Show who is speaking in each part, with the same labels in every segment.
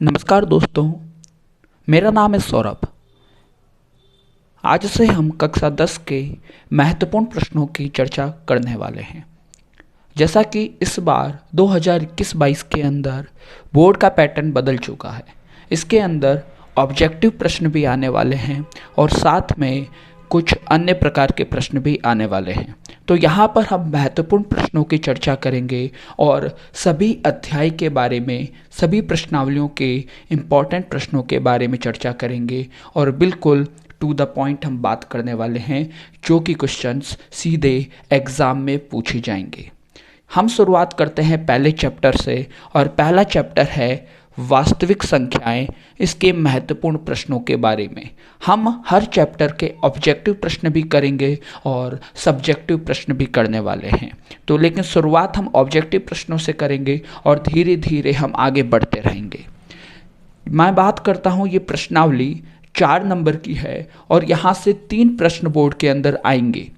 Speaker 1: नमस्कार दोस्तों, मेरा नाम है सौरभ। आज से हम कक्षा 10 के महत्वपूर्ण प्रश्नों की चर्चा करने वाले हैं। जैसा कि इस बार 2021-22 के अंदर बोर्ड का पैटर्न बदल चुका है। इसके अंदर ऑब्जेक्टिव प्रश्न भी आने वाले हैं और साथ में कुछ अन्य प्रकार के प्रश्न भी आने वाले हैं। तो यहाँ पर हम महत्वपूर्ण प्रश्नों की चर्चा करेंगे और सभी अध्याय के बारे में, सभी प्रश्नावलियों के इम्पॉर्टेंट प्रश्नों के बारे में चर्चा करेंगे और बिल्कुल टू द पॉइंट हम बात करने वाले हैं, जो कि क्वेश्चंस सीधे एग्ज़ाम में पूछे जाएंगे। हम शुरुआत करते हैं पहले चैप्टर से और पहला चैप्टर है वास्तविक संख्याएं, इसके महत्वपूर्ण प्रश्नों के बारे में। हम हर चैप्टर के ऑब्जेक्टिव प्रश्न भी करेंगे और सब्जेक्टिव प्रश्न भी करने वाले हैं। तो लेकिन शुरुआत हम ऑब्जेक्टिव प्रश्नों से करेंगे और धीरे धीरे हम आगे बढ़ते रहेंगे। मैं बात करता हूँ, ये प्रश्नावली 4 नंबर की है और यहाँ से 3 प्रश्न बोर्ड के अंदर आएंगे।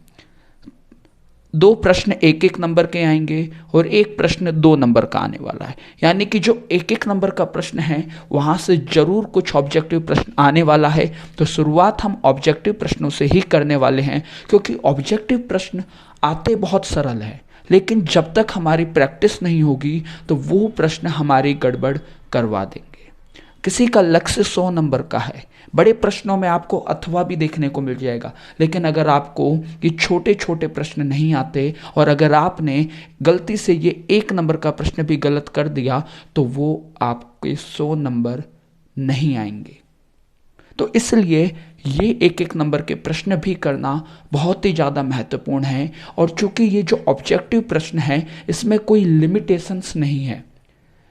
Speaker 1: 2 प्रश्न 1-1 नंबर के आएंगे और 1 प्रश्न 2 नंबर का आने वाला है। यानी कि जो 1-1 नंबर का प्रश्न है वहाँ से जरूर कुछ ऑब्जेक्टिव प्रश्न आने वाला है। तो शुरुआत हम ऑब्जेक्टिव प्रश्नों से ही करने वाले हैं, क्योंकि ऑब्जेक्टिव प्रश्न आते बहुत सरल है, लेकिन जब तक हमारी प्रैक्टिस नहीं होगी तो वो प्रश्न हमारी गड़बड़ करवा देंगे। किसी का लक्ष्य 100 नंबर का है, बड़े प्रश्नों में आपको अथवा भी देखने को मिल जाएगा, लेकिन अगर आपको ये छोटे छोटे प्रश्न नहीं आते और अगर आपने गलती से ये 1 नंबर का प्रश्न भी गलत कर दिया तो वो आपके 100 नंबर नहीं आएंगे। तो इसलिए ये 1-1 नंबर के प्रश्न भी करना बहुत ही ज़्यादा महत्वपूर्ण है। और चूंकि ये जो ऑब्जेक्टिव प्रश्न है इसमें कोई लिमिटेशंस नहीं है,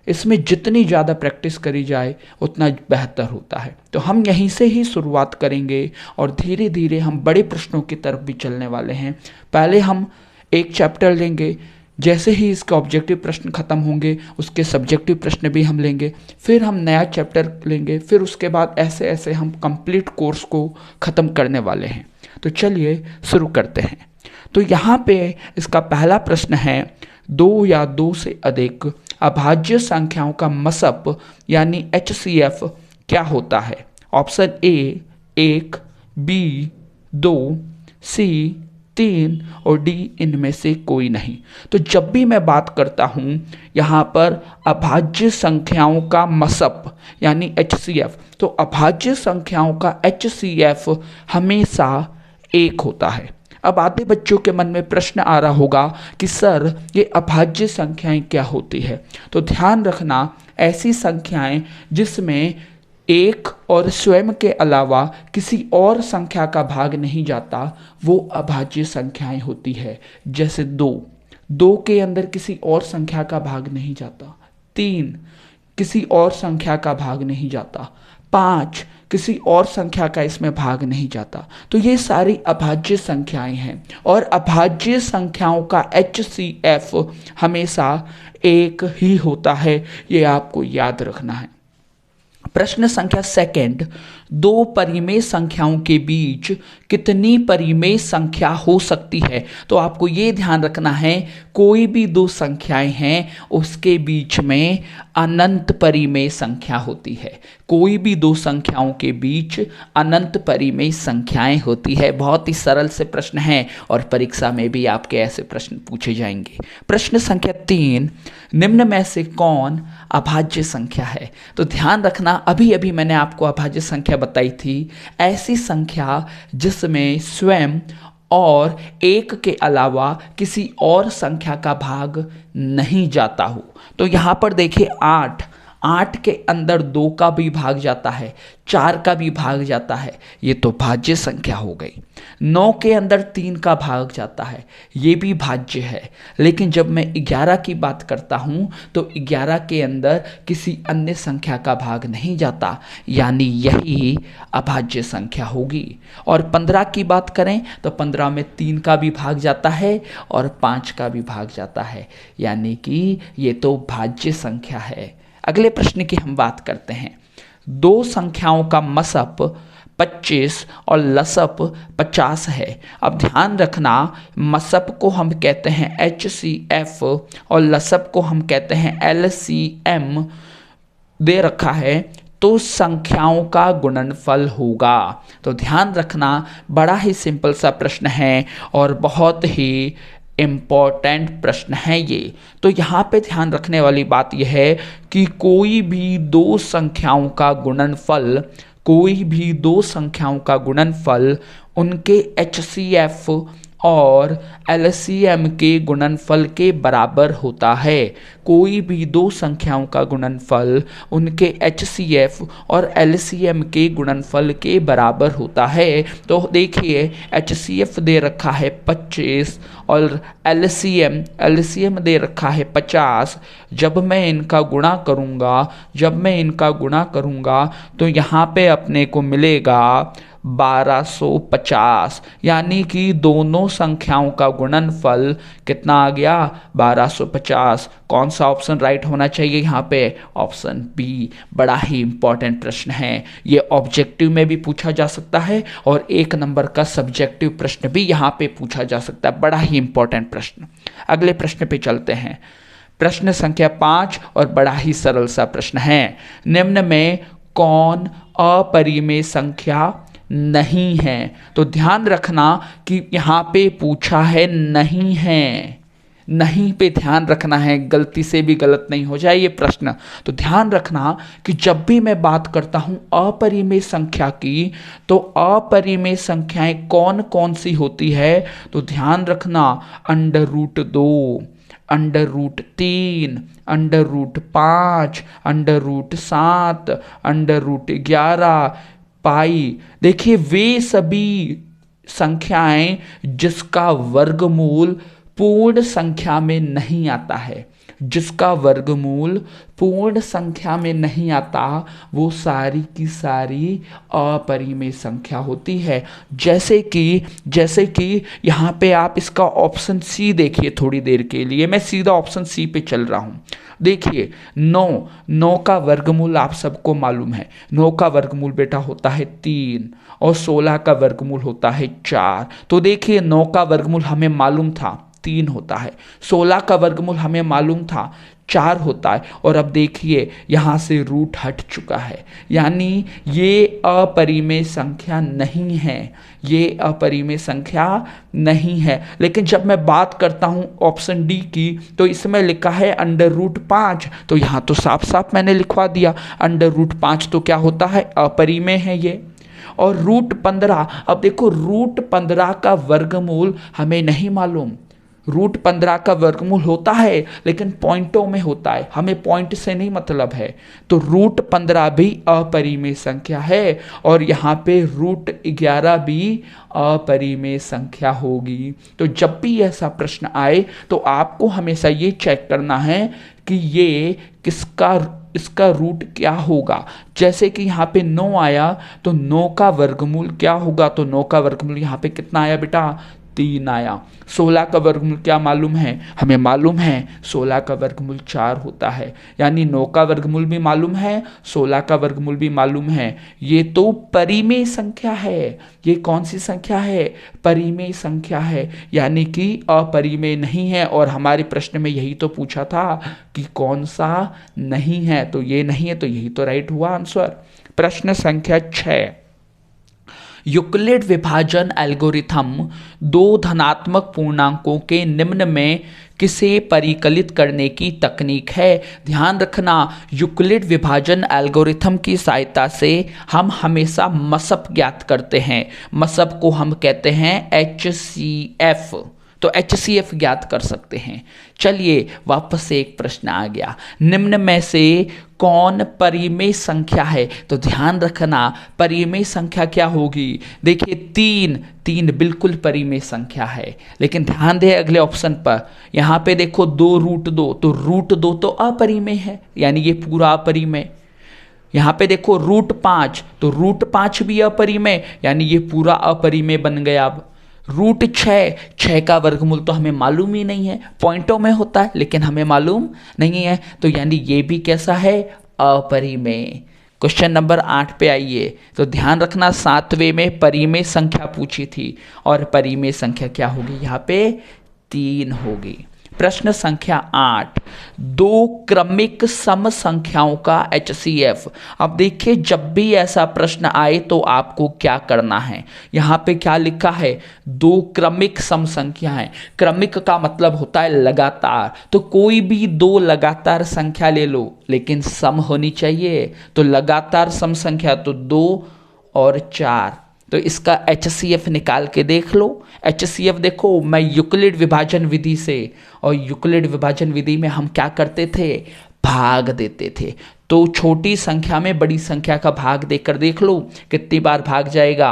Speaker 1: इसमें जितनी ज़्यादा प्रैक्टिस करी जाए उतना बेहतर होता है। तो हम यहीं से ही शुरुआत करेंगे और धीरे धीरे हम बड़े प्रश्नों की तरफ भी चलने वाले हैं। पहले हम एक चैप्टर लेंगे, जैसे ही इसके ऑब्जेक्टिव प्रश्न खत्म होंगे उसके सब्जेक्टिव प्रश्न भी हम लेंगे, फिर हम नया चैप्टर लेंगे, फिर उसके बाद ऐसे ऐसे हम कंप्लीट कोर्स को ख़त्म करने वाले हैं। तो चलिए शुरू करते हैं। तो यहाँ पे इसका पहला प्रश्न है, 2 या 2 से अधिक अभाज्य संख्याओं का मसप यानी HCF क्या होता है? ऑप्शन ए 1, बी 2, सी 3 और डी इनमें से कोई नहीं। तो जब भी मैं बात करता हूँ यहाँ पर अभाज्य संख्याओं का मसप यानी HCF, तो अभाज्य संख्याओं का HCF हमेशा 1 होता है। अब आधे बच्चों के मन में प्रश्न आ रहा होगा कि सर ये अभाज्य संख्याएं क्या होती है? तो ध्यान रखना, ऐसी संख्याएं जिसमें 1 और स्वयं के अलावा किसी और संख्या का भाग नहीं जाता वो अभाज्य संख्याएं होती है। जैसे 2 के अंदर किसी और संख्या का भाग नहीं जाता, 3 किसी और संख्या का भाग नहीं जाता, 5 किसी और संख्या का इसमें भाग नहीं जाता। तो ये सारी अभाज्य संख्याएं हैं और अभाज्य संख्याओं का HCF हमेशा 1 ही होता है, ये आपको याद रखना है। प्रश्न संख्या सेकंड, 2 परिमेय संख्याओं के बीच कितनी परिमेय संख्या हो सकती है? तो आपको ये ध्यान रखना है, कोई भी 2 संख्याएं हैं उसके बीच में अनंत परिमेय संख्या होती है। कोई भी 2 संख्याओं के बीच अनंत परिमेय संख्याएं होती है। बहुत ही सरल से प्रश्न है और परीक्षा में भी आपके ऐसे प्रश्न पूछे जाएंगे। प्रश्न संख्या 3, निम्न में से कौन अभाज्य संख्या है? तो ध्यान रखना, अभी अभी मैंने आपको अभाज्य संख्या बताई थी, ऐसी संख्या जिसमें स्वयं और 1 के अलावा किसी और संख्या का भाग नहीं जाता हो। तो यहाँ पर देखिए 8 के अंदर 2 का भी भाग जाता है, 4 का भी भाग जाता है, ये तो भाज्य संख्या हो गई। 9 के अंदर 3 का भाग जाता है, ये भी भाज्य है। लेकिन जब मैं 11 की बात करता हूँ तो 11 के अंदर किसी अन्य संख्या का भाग नहीं जाता, यानी यही अभाज्य संख्या होगी। और 15 की बात करें तो 15 में 3 का भी भाग जाता है और 5 का भी भाग जाता है, यानी कि ये तो भाज्य संख्या है। अगले प्रश्न की हम बात करते हैं, 2 संख्याओं का मसप 25 और लसप 50 है। अब ध्यान रखना, मसप को हम कहते हैं HCF और लसप को हम कहते हैं LCM। दे रखा है तो संख्याओं का गुणनफल होगा। तो ध्यान रखना, बड़ा ही सिंपल सा प्रश्न है और बहुत ही इम्पोर्टेंट प्रश्न है ये। तो यहाँ पे ध्यान रखने वाली बात यह है कि कोई भी दो संख्याओं का गुणनफल, कोई भी दो संख्याओं का गुणनफल उनके HCF और LCM के गुणनफल के बराबर होता है। कोई भी दो संख्याओं का गुणनफल उनके HCF और LCM के गुणनफल के बराबर होता है। तो देखिए HCF दे रखा है 25 और LCM दे रखा है 50। जब मैं इनका गुणा करूँगा तो यहाँ पे अपने को मिलेगा 1250, यानी कि दोनों संख्याओं का गुणनफल कितना आ गया, 1250। कौन सा ऑप्शन राइट होना चाहिए यहाँ पे, ऑप्शन बी। बड़ा ही इंपॉर्टेंट प्रश्न है ये, ऑब्जेक्टिव में भी पूछा जा सकता है और 1 नंबर का सब्जेक्टिव प्रश्न भी यहाँ पे पूछा जा सकता है। बड़ा ही इंपॉर्टेंट प्रश्न। अगले प्रश्न पे चलते हैं, प्रश्न संख्या 5 और बड़ा ही सरल सा प्रश्न है। निम्न में कौन अपरिमेय संख्या नहीं है? तो ध्यान रखना कि यहाँ पे पूछा है नहीं है, नहीं पे ध्यान रखना है, गलती से भी गलत नहीं हो जाए ये प्रश्न। तो ध्यान रखना कि जब भी मैं बात करता हूं अपरिमेय संख्या की, तो अपरिमेय संख्याएं कौन कौन सी होती है? तो ध्यान रखना, √2, √3, √5, √7, √11, पाई। देखिए वे सभी संख्याएं जिसका वर्गमूल पूर्ण संख्या में नहीं आता है, जिसका वर्गमूल पूर्ण संख्या में नहीं आता, वो सारी की सारी अपरिमेय संख्या होती है। जैसे कि यहाँ पे आप इसका ऑप्शन सी देखिए थोड़ी देर के लिए, मैं सीधा ऑप्शन सी पे चल रहा हूँ। देखिए 9 का वर्गमूल आप सबको मालूम है, 9 का वर्गमूल बेटा होता है 3 और 16 का वर्गमूल होता है 4। तो देखिए 9 का वर्गमूल हमें मालूम था 3 होता है, 16 का वर्गमूल हमें मालूम था 4 होता है, और अब देखिए यहाँ से रूट हट चुका है, यानी ये अपरिमेय संख्या नहीं है, ये अपरिमेय संख्या नहीं है। लेकिन जब मैं बात करता हूँ ऑप्शन डी की, तो इसमें लिखा है √5, तो यहाँ तो साफ साफ मैंने लिखवा दिया, √5 तो क्या होता है, अपरिमेय है ये। और √15, अब देखो √15 का वर्गमूल हमें नहीं मालूम, √15 का वर्गमूल होता है लेकिन पॉइंटों में होता है, हमें पॉइंट से नहीं मतलब है। तो √15 भी अपरिमेय संख्या है और यहाँ पे √11 भी अपरिमेय संख्या होगी। तो जब भी ऐसा प्रश्न आए तो आपको हमेशा ये चेक करना है कि ये इसका रूट क्या होगा। जैसे कि यहाँ पे 9 आया तो 9 का वर्गमूल क्या होगा, तो 9 का वर्गमूल यहाँ पे कितना आया बेटा, 3 आया। 16 का वर्गमूल क्या मालूम है, हमें मालूम है 16 का वर्गमूल 4 होता है, यानी 9 का वर्गमूल भी मालूम है, 16 का वर्गमूल भी मालूम है। ये तो परिमेय संख्या है, ये कौन सी संख्या है, परिमेय संख्या है, यानी कि अपरिमेय नहीं है। और हमारे प्रश्न में यही तो पूछा था कि कौन सा नहीं है, तो ये नहीं है, तो यही तो राइट हुआ आंसर। प्रश्न संख्या 6, यूक्लिड विभाजन एल्गोरिथम दो धनात्मक पूर्णांकों के निम्न में किसे परिकलित करने की तकनीक है? ध्यान रखना, यूक्लिड विभाजन एल्गोरिथम की सहायता से हम हमेशा मसप ज्ञात करते हैं। मसप को हम कहते हैं HCF, तो HCF ज्ञात कर सकते हैं। चलिए वापस से एक प्रश्न आ गया, निम्न में से कौन परिमेय संख्या है? तो ध्यान रखना, परिमेय संख्या क्या होगी, देखिए 3 बिल्कुल परिमेय संख्या है। लेकिन ध्यान दे अगले ऑप्शन पर, यहाँ पे देखो 2√2, तो √2 तो अपरिमेय है, यानी ये पूरा अपरिमेय। यहाँ पे देखो √5, तो √5 भी अपरिमेय, यानी ये पूरा अपरिमेय बन गया। अब √6 का वर्गमूल तो हमें मालूम ही नहीं है, पॉइंटों में होता है लेकिन हमें मालूम नहीं है, तो यानी ये भी कैसा है, अपरिमेय। क्वेश्चन नंबर 8 पे आइए। तो ध्यान रखना 7वें में परिमेय संख्या पूछी थी और परिमेय संख्या क्या होगी, यहाँ पे 3 होगी। प्रश्न संख्या 8, दो क्रमिक सम संख्याओं का HCF। अब देखिए जब भी ऐसा प्रश्न आए तो आपको क्या करना है, यहाँ पे क्या लिखा है, दो क्रमिक सम संख्याएं। क्रमिक का मतलब होता है लगातार, तो कोई भी दो लगातार संख्या ले लो लेकिन सम होनी चाहिए। तो लगातार सम संख्या तो 2 और 4, तो इसका HCF निकाल के देख लो। HCF देखो, मैं यूक्लिड विभाजन विधि से, और यूक्लिड विभाजन विधि में हम क्या करते थे, भाग देते थे। तो छोटी संख्या में बड़ी संख्या का भाग देकर देख लो कितनी बार भाग जाएगा,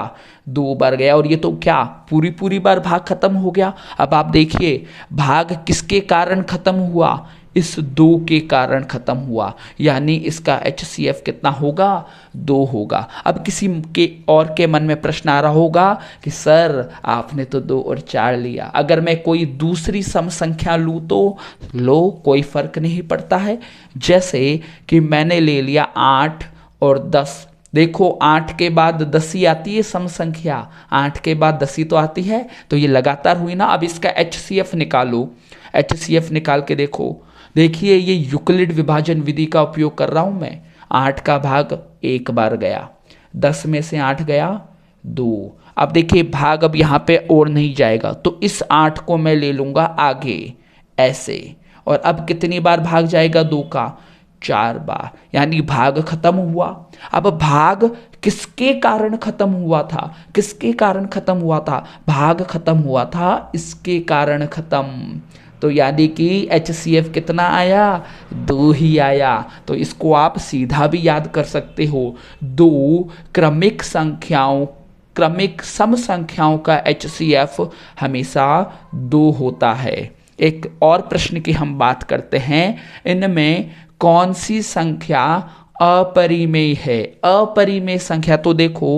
Speaker 1: 2 बार गया, और ये तो क्या पूरी पूरी बार भाग खत्म हो गया। अब आप देखिए भाग किसके कारण खत्म हुआ, इस 2 के कारण खत्म हुआ, यानी इसका HCF कितना होगा, 2 होगा। अब किसी के और के मन में प्रश्न आ रहा होगा कि सर आपने तो 2 और 4 लिया, अगर मैं कोई दूसरी सम संख्या लूँ तो लो, कोई फर्क नहीं पड़ता है। जैसे कि मैंने ले लिया 8 और 10, देखो 8 के बाद 10 ही आती है सम संख्या, 8 के बाद 10 ही तो आती है, तो ये लगातार हुई ना। अब इसका HCF निकालो, HCF निकाल के देखो, देखिए ये यूक्लिड विभाजन विधि का उपयोग कर रहा हूं मैं। 8 का भाग 1 बार गया, 10 में से 8 गया 2। अब देखिए भाग अब यहाँ पे और नहीं जाएगा, तो इस 8 को मैं ले लूँगा आगे ऐसे, और अब कितनी बार भाग जाएगा 2 का, 4 बार, यानी भाग खत्म हुआ। अब भाग किसके कारण खत्म हुआ था, किसके कारण खत्म हुआ था, भाग खत्म हुआ था इसके कारण खत्म। तो यानी कि HCF कितना आया, 2 ही आया। तो इसको आप सीधा भी याद कर सकते हो, 2 क्रमिक संख्याओं, क्रमिक सम संख्याओं का HCF हमेशा 2 होता है। एक और प्रश्न की हम बात करते हैं, इनमें कौन सी संख्या अपरिमेय है। अपरिमेय संख्या तो देखो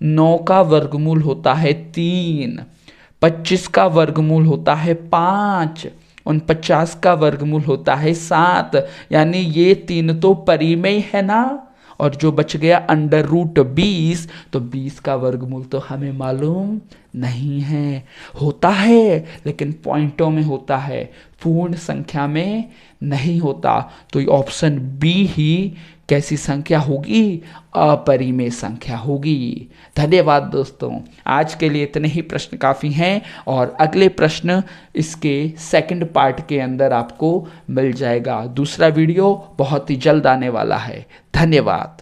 Speaker 1: 9 का वर्गमूल होता है 3, 25 का वर्गमूल होता है 5, 49 का वर्गमूल होता है 7, यानी ये 3 तो परिमेय है ना। और जो बच गया √20, तो 20 का वर्गमूल तो हमें मालूम नहीं है, होता है लेकिन पॉइंटों में होता है, पूर्ण संख्या में नहीं होता। तो ये ऑप्शन बी ही कैसी संख्या होगी, अपरिमेय संख्या होगी। धन्यवाद दोस्तों, आज के लिए इतने ही प्रश्न काफ़ी हैं, और अगले प्रश्न इसके सेकंड पार्ट के अंदर आपको मिल जाएगा। दूसरा वीडियो बहुत ही जल्द आने वाला है। धन्यवाद।